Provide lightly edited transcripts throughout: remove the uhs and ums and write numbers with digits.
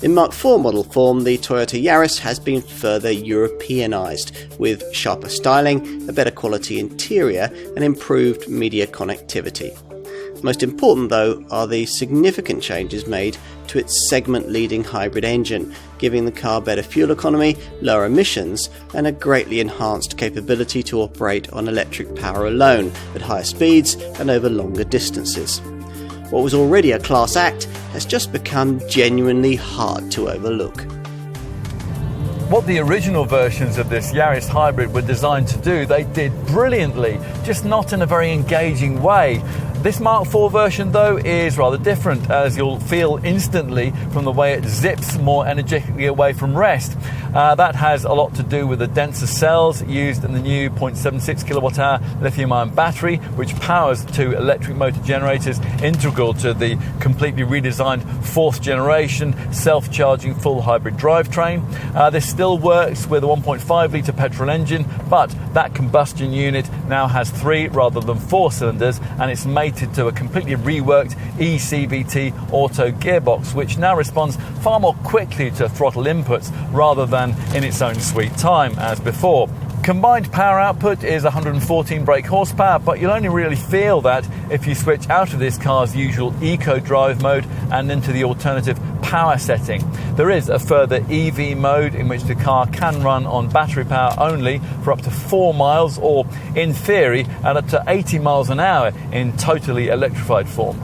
In Mark IV model form, the Toyota Yaris has been further Europeanised, with sharper styling, a better quality interior and improved media connectivity. Most important, though, are the significant changes made to its segment-leading hybrid engine, giving the car better fuel economy, lower emissions, and a greatly enhanced capability to operate on electric power alone at higher speeds and over longer distances. What was already a class act has just become genuinely hard to overlook. What the original versions of this Yaris hybrid were designed to do, they did brilliantly, just not in a very engaging way. This Mark IV version, though, is rather different, as you'll feel instantly from the way it zips more energetically away from rest. That has a lot to do with the denser cells used in the new 0.76 kilowatt-hour lithium-ion battery, which powers two electric motor generators integral to the completely redesigned fourth generation self-charging full hybrid drivetrain. This still works with a 1.5 litre petrol engine, but that combustion unit now has 3 rather than 4 cylinders, and it's mated to a completely reworked eCVT auto gearbox, which now responds far more quickly to throttle inputs rather than in its own sweet time as before. Combined power output is 114 brake horsepower, but you'll only really feel that if you switch out of this car's usual eco drive mode and into the alternative power setting. There is a further EV mode in which the car can run on battery power only for up to 4 miles, or in theory at up to 80 miles an hour in totally electrified form.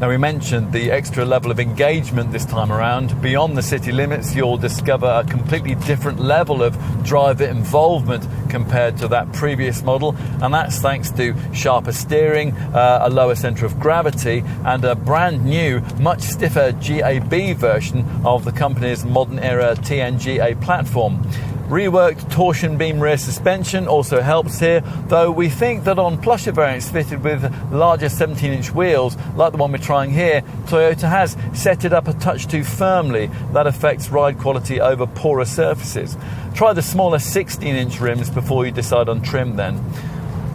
Now, we mentioned the extra level of engagement this time around. Beyond the city limits, you'll discover a completely different level of driver involvement compared to that previous model, and that's thanks to sharper steering, a lower centre of gravity, and a brand new, much stiffer GAB version of the company's modern era TNGA platform. Reworked torsion beam rear suspension also helps here, though we think that on plusher variants fitted with larger 17-inch wheels, like the one we're trying here, Toyota has set it up a touch too firmly. That affects ride quality over poorer surfaces. Try the smaller 16-inch rims before you decide on trim then.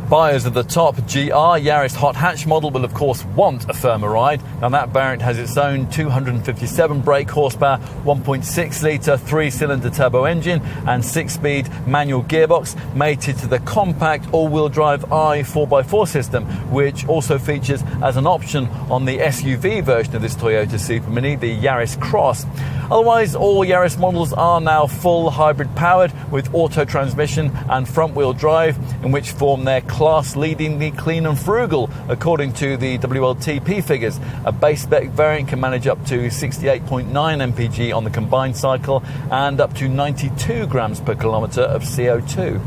Buyers of the top GR Yaris hot hatch model will of course want a firmer ride, and that variant has its own 257 brake horsepower, 1.6 litre 3-cylinder turbo engine and 6-speed manual gearbox mated to the compact all-wheel drive i4x4 system, which also features as an option on the SUV version of this Toyota Super Mini, the Yaris Cross. Otherwise, all Yaris models are now full hybrid powered with auto transmission and front-wheel drive, in which form their class-leadingly clean and frugal, according to the WLTP figures. A base spec variant can manage up to 68.9 mpg on the combined cycle and up to 92 grams per kilometre of CO2.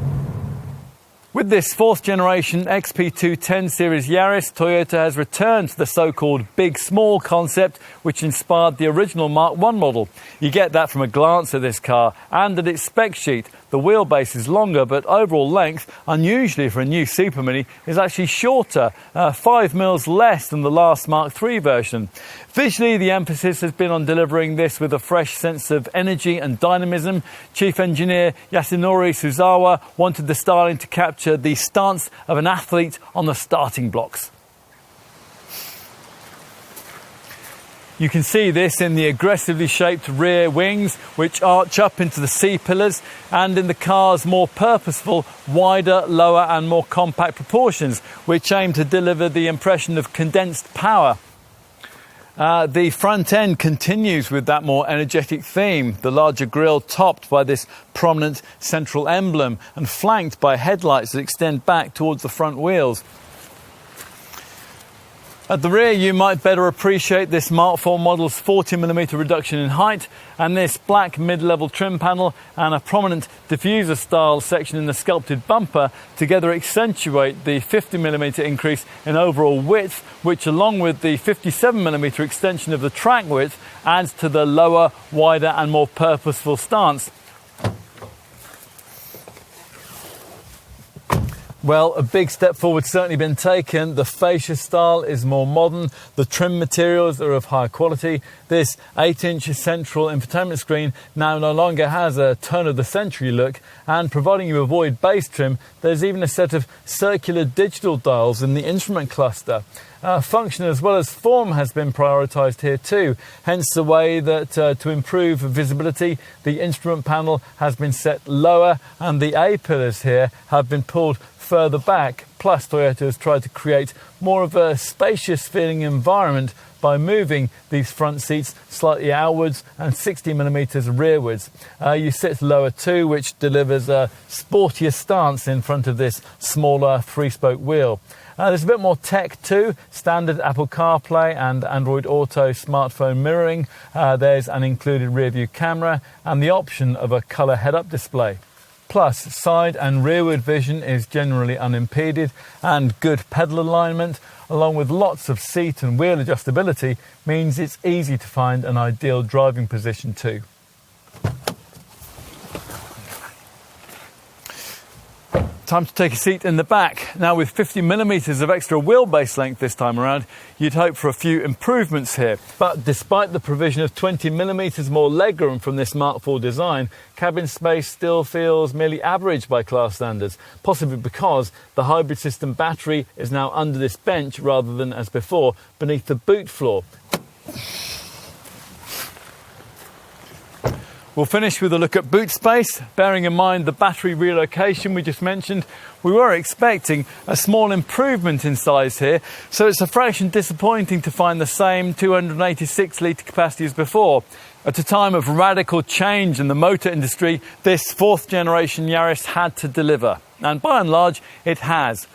With this fourth generation XP210 series Yaris, Toyota has returned to the so-called big-small concept which inspired the original Mark I model. You get that from a glance at this car and at its spec sheet. The wheelbase is longer, but overall length, unusually for a new Super Mini, is actually shorter, 5 mils less than the last Mark III version. Visually, the emphasis has been on delivering this with a fresh sense of energy and dynamism. Chief engineer Yasunori Suzawa wanted the styling to capture the stance of an athlete on the starting blocks. You can see this in the aggressively shaped rear wings, which arch up into the C-pillars, and in the car's more purposeful, wider, lower and more compact proportions, which aim to deliver the impression of condensed power. The front end continues with that more energetic theme, the larger grille topped by this prominent central emblem and flanked by headlights that extend back towards the front wheels. At the rear, you might better appreciate this Mark IV model's 40mm reduction in height and this black mid-level trim panel and a prominent diffuser-style section in the sculpted bumper together accentuate the 50mm increase in overall width, which along with the 57mm extension of the track width adds to the lower, wider and more purposeful stance. Well, a big step forward certainly been taken. The fascia style is more modern. The trim materials are of high quality. This 8-inch central infotainment screen now no longer has a turn of the century look, and providing you avoid base trim, there's even a set of circular digital dials in the instrument cluster. Function as well as form has been prioritised here too, hence the way that to improve visibility, the instrument panel has been set lower and the A-pillars here have been pulled further back. Plus, Toyota has tried to create more of a spacious feeling environment by moving these front seats slightly outwards and 60mm rearwards. You sit lower too, which delivers a sportier stance in front of this smaller 3-spoke wheel. There's a bit more tech too, standard Apple CarPlay and Android Auto smartphone mirroring. There's an included rear view camera and the option of a colour head-up display. Plus, side and rearward vision is generally unimpeded, and good pedal alignment, along with lots of seat and wheel adjustability, means it's easy to find an ideal driving position too. Time to take a seat in the back. Now, with 50mm of extra wheelbase length this time around, you'd hope for a few improvements here. But despite the provision of 20mm more legroom from this Mark IV design, cabin space still feels merely average by class standards, possibly because the hybrid system battery is now under this bench rather than, as before, beneath the boot floor. We'll finish with a look at boot space. Bearing in mind the battery relocation we just mentioned, we were expecting a small improvement in size here, so it's a fraction disappointing to find the same 286 litre capacity as before. At a time of radical change in the motor industry, this 4th generation Yaris had to deliver, and by and large it has.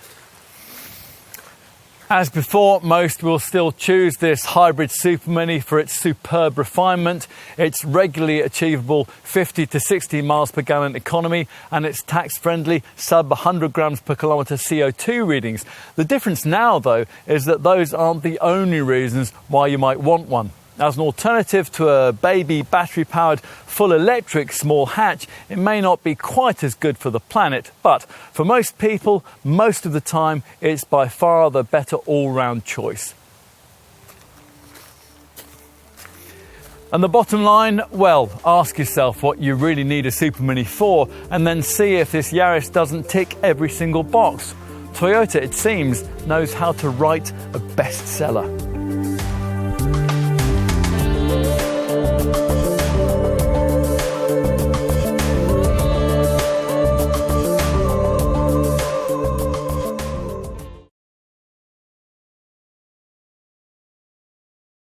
As before, most will still choose this hybrid Super Mini for its superb refinement, its regularly achievable 50 to 60 miles per gallon economy, and its tax-friendly sub 100 grams per kilometre CO2 readings. The difference now, though, is that those aren't the only reasons why you might want one. As an alternative to a baby battery-powered full electric small hatch, it may not be quite as good for the planet, but for most people, most of the time, it's by far the better all-round choice. And the bottom line, well, ask yourself what you really need a Super Mini for, and then see if this Yaris doesn't tick every single box. Toyota, it seems, knows how to write a bestseller.